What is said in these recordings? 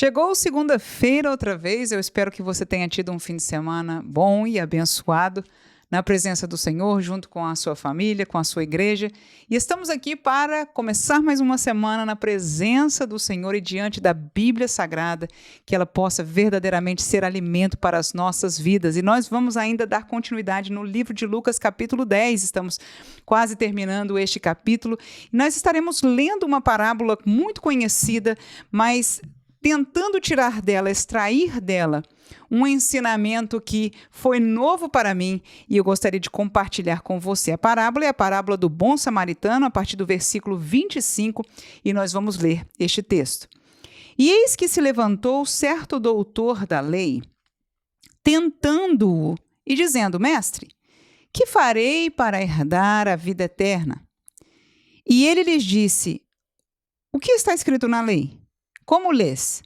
Chegou segunda-feira outra vez, eu espero que você tenha tido um fim de semana bom e abençoado na presença do Senhor, junto com a sua família, com a sua igreja. E estamos aqui para começar mais uma semana na presença do Senhor e diante da Bíblia Sagrada, que ela possa verdadeiramente ser alimento para as nossas vidas. E nós vamos ainda dar continuidade no livro de Lucas, capítulo 10. Estamos quase terminando este capítulo. E nós estaremos lendo uma parábola muito conhecida, mas tentando tirar dela, extrair dela, um ensinamento que foi novo para mim e eu gostaria de compartilhar com você. A parábola é a parábola do bom samaritano, a partir do versículo 25, e nós vamos ler este texto. E eis que se levantou certo doutor da lei, tentando-o e dizendo: Mestre, que farei para herdar a vida eterna? E ele lhes disse: O que está escrito na lei? Como lês?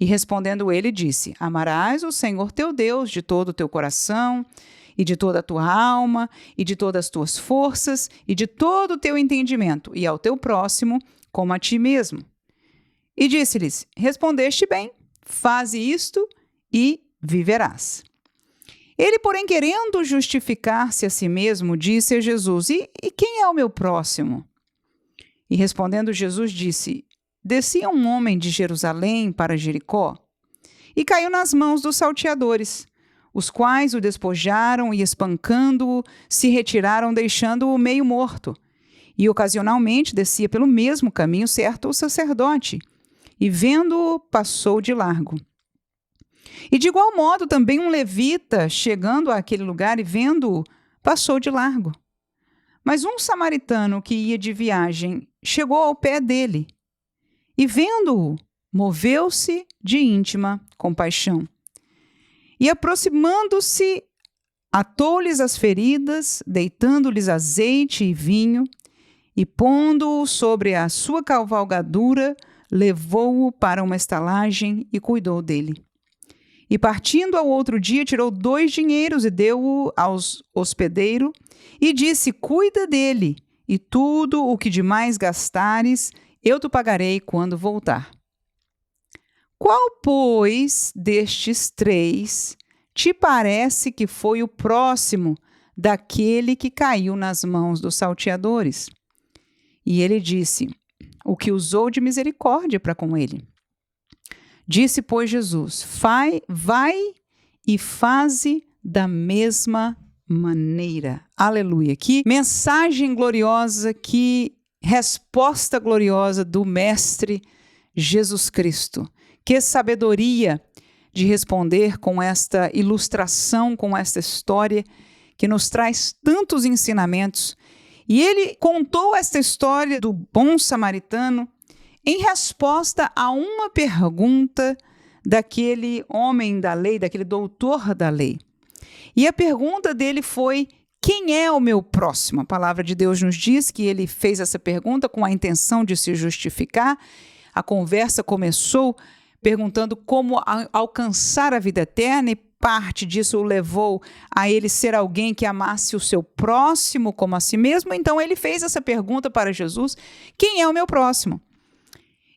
E respondendo ele, disse: Amarás o Senhor teu Deus de todo o teu coração, e de toda a tua alma, e de todas as tuas forças, e de todo o teu entendimento, e ao teu próximo como a ti mesmo. E disse-lhes: Respondeste bem, faze isto e viverás. Ele, porém, querendo justificar-se a si mesmo, disse a Jesus: E quem é o meu próximo? E respondendo Jesus, disse: Descia um homem de Jerusalém para Jericó e caiu nas mãos dos salteadores, os quais o despojaram e, espancando-o, se retiraram, deixando-o meio morto. E ocasionalmente descia pelo mesmo caminho certo sacerdote, e vendo-o, passou de largo. E de igual modo também um levita, chegando àquele lugar e vendo-o, passou de largo. Mas um samaritano que ia de viagem chegou ao pé dele, e vendo-o, moveu-se de íntima compaixão. E aproximando-se, atou-lhes as feridas, deitando-lhes azeite e vinho, e pondo-o sobre a sua cavalgadura, levou-o para uma estalagem e cuidou dele. E partindo ao outro dia, tirou 2 dinheiros e deu-o ao hospedeiro, e disse: Cuida dele, e tudo o que demais gastares, eu te pagarei quando voltar. Qual, pois, destes 3 te parece que foi o próximo daquele que caiu nas mãos dos salteadores? E ele disse: O que usou de misericórdia para com ele. Disse, pois, Jesus: Vai e faze da mesma maneira. Aleluia. Que mensagem gloriosa, que resposta gloriosa do Mestre Jesus Cristo. Que sabedoria de responder com esta ilustração, com esta história que nos traz tantos ensinamentos. E ele contou esta história do bom samaritano em resposta a uma pergunta daquele homem da lei, daquele doutor da lei. E a pergunta dele foi: quem é o meu próximo? A palavra de Deus nos diz que ele fez essa pergunta com a intenção de se justificar. A conversa começou perguntando como alcançar a vida eterna, e parte disso o levou a ele ser alguém que amasse o seu próximo como a si mesmo. Então ele fez essa pergunta para Jesus: quem é o meu próximo?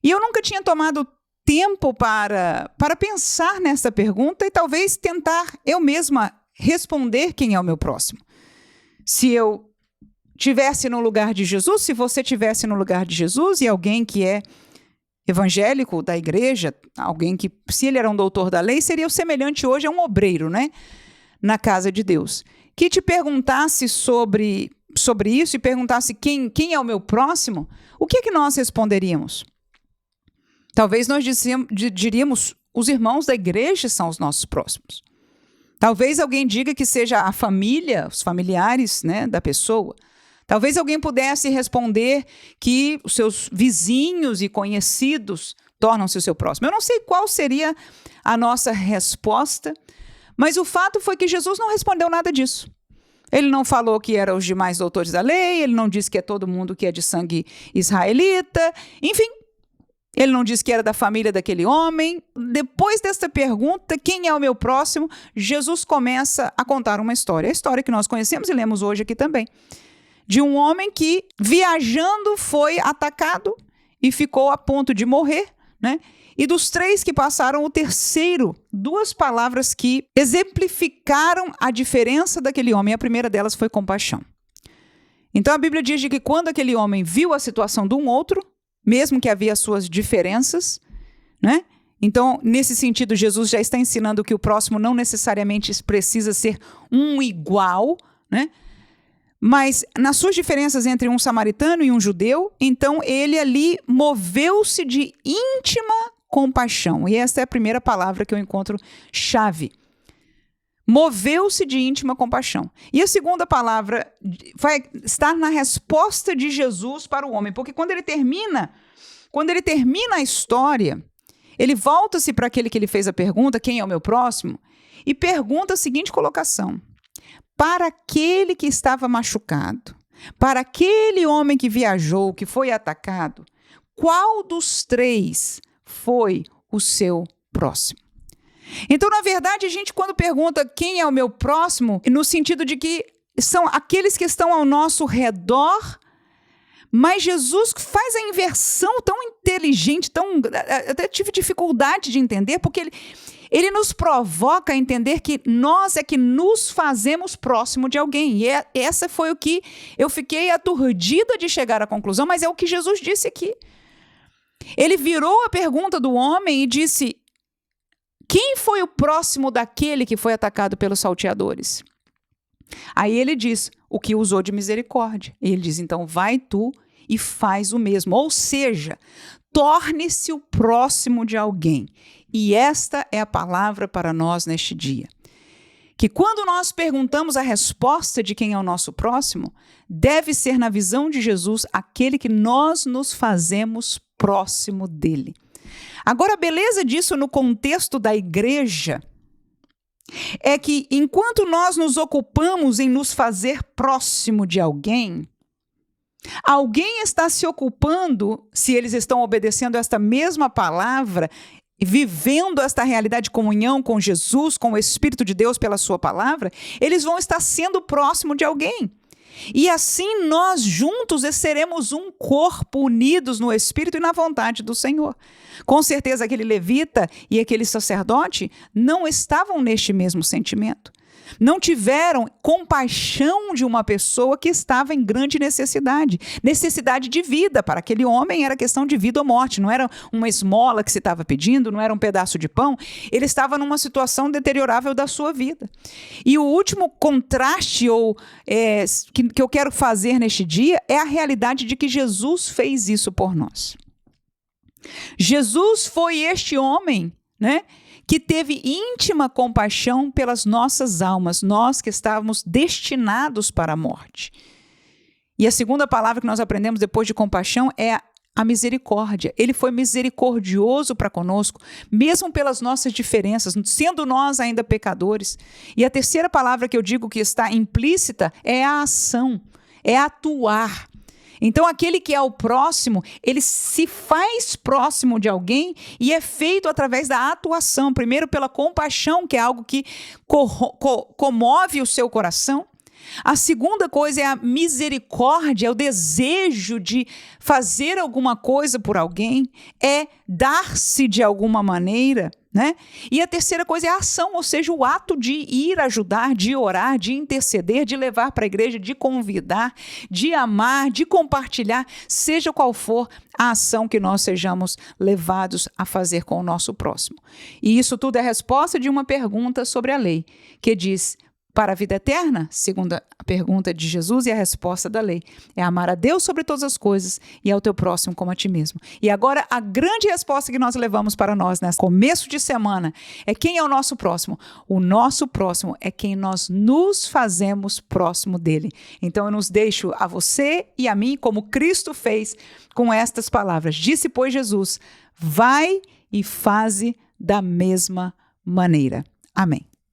E eu nunca tinha tomado tempo para pensar nessa pergunta e talvez tentar eu mesma responder quem é o meu próximo. Se eu tivesse no lugar de Jesus, se você tivesse no lugar de Jesus, e alguém que é evangélico da igreja, alguém que, se ele era um doutor da lei, seria o semelhante hoje a um obreiro, né? Na casa de Deus, que te perguntasse sobre isso e perguntasse quem é o meu próximo, o que nós responderíamos? Talvez nós diríamos: os irmãos da igreja são os nossos próximos. Talvez alguém diga que seja a família, os familiares, né, da pessoa. Talvez alguém pudesse responder que os seus vizinhos e conhecidos tornam-se o seu próximo. Eu não sei qual seria a nossa resposta, mas o fato foi que Jesus não respondeu nada disso. Ele não falou que eram os demais doutores da lei, ele não disse que é todo mundo que é de sangue israelita, enfim. Ele não disse que era da família daquele homem. Depois desta pergunta, quem é o meu próximo? Jesus começa a contar uma história. A história que nós conhecemos e lemos hoje aqui também. De um homem que, viajando, foi atacado e ficou a ponto de morrer, né? E dos 3 que passaram, o terceiro, 2 palavras que exemplificaram a diferença daquele homem. A primeira delas foi compaixão. Então a Bíblia diz que quando aquele homem viu a situação de um outro, mesmo que havia suas diferenças, né? Então, nesse sentido, Jesus já está ensinando que o próximo não necessariamente precisa ser um igual, né? Mas nas suas diferenças entre um samaritano e um judeu, então ele ali moveu-se de íntima compaixão. E essa é a primeira palavra que eu encontro chave. Moveu-se de íntima compaixão. E a segunda palavra vai estar na resposta de Jesus para o homem, porque quando ele termina a história, ele volta-se para aquele que ele fez a pergunta, quem é o meu próximo, e pergunta a seguinte colocação: para aquele que estava machucado, para aquele homem que viajou, que foi atacado, qual dos 3 foi o seu próximo? Então, na verdade, a gente quando pergunta quem é o meu próximo, no sentido de que são aqueles que estão ao nosso redor, mas Jesus faz a inversão tão inteligente, até tive dificuldade de entender, porque ele nos provoca a entender que nós é que nos fazemos próximo de alguém. E essa foi o que eu fiquei aturdida de chegar à conclusão, mas é o que Jesus disse aqui. Ele virou a pergunta do homem e disse: quem foi o próximo daquele que foi atacado pelos salteadores? Aí ele diz: o que usou de misericórdia. E ele diz: então vai tu e faz o mesmo. Ou seja, torne-se o próximo de alguém. E esta é a palavra para nós neste dia. Que quando nós perguntamos a resposta de quem é o nosso próximo, deve ser na visão de Jesus aquele que nós nos fazemos próximo dele. Agora, a beleza disso no contexto da igreja é que enquanto nós nos ocupamos em nos fazer próximo de alguém, alguém está se ocupando, se eles estão obedecendo esta mesma palavra, vivendo esta realidade de comunhão com Jesus, com o Espírito de Deus pela sua palavra, eles vão estar sendo próximo de alguém. E assim nós juntos seremos um corpo unidos no Espírito e na vontade do Senhor. Com certeza aquele levita e aquele sacerdote não estavam neste mesmo sentimento. Não tiveram compaixão de uma pessoa que estava em grande necessidade de vida. Para aquele homem era questão de vida ou morte, não era uma esmola que se estava pedindo, não era um pedaço de pão, ele estava numa situação deteriorável da sua vida. E o último contraste que eu quero fazer neste dia é a realidade de que Jesus fez isso por nós. Jesus foi este homem, né, que teve íntima compaixão pelas nossas almas, nós que estávamos destinados para a morte. E a segunda palavra que nós aprendemos depois de compaixão é a misericórdia. Ele foi misericordioso para conosco, mesmo pelas nossas diferenças, sendo nós ainda pecadores. E a terceira palavra que eu digo que está implícita é a ação, é atuar. Então, aquele que é o próximo, ele se faz próximo de alguém e é feito através da atuação. Primeiro, pela compaixão, que é algo que comove o seu coração. A segunda coisa é a misericórdia, é o desejo de fazer alguma coisa por alguém, é dar-se de alguma maneira, né? E a terceira coisa é a ação, ou seja, o ato de ir ajudar, de orar, de interceder, de levar para a igreja, de convidar, de amar, de compartilhar, seja qual for a ação que nós sejamos levados a fazer com o nosso próximo. E isso tudo é a resposta de uma pergunta sobre a lei, que diz: para a vida eterna, segundo a pergunta de Jesus e a resposta da lei, é amar a Deus sobre todas as coisas e ao teu próximo como a ti mesmo. E agora, a grande resposta que nós levamos para nós nesse começo de semana é: quem é o nosso próximo? O nosso próximo é quem nós nos fazemos próximo dele. Então, eu nos deixo a você e a mim, como Cristo fez, com estas palavras. Disse, pois, Jesus: vai e faze da mesma maneira. Amém.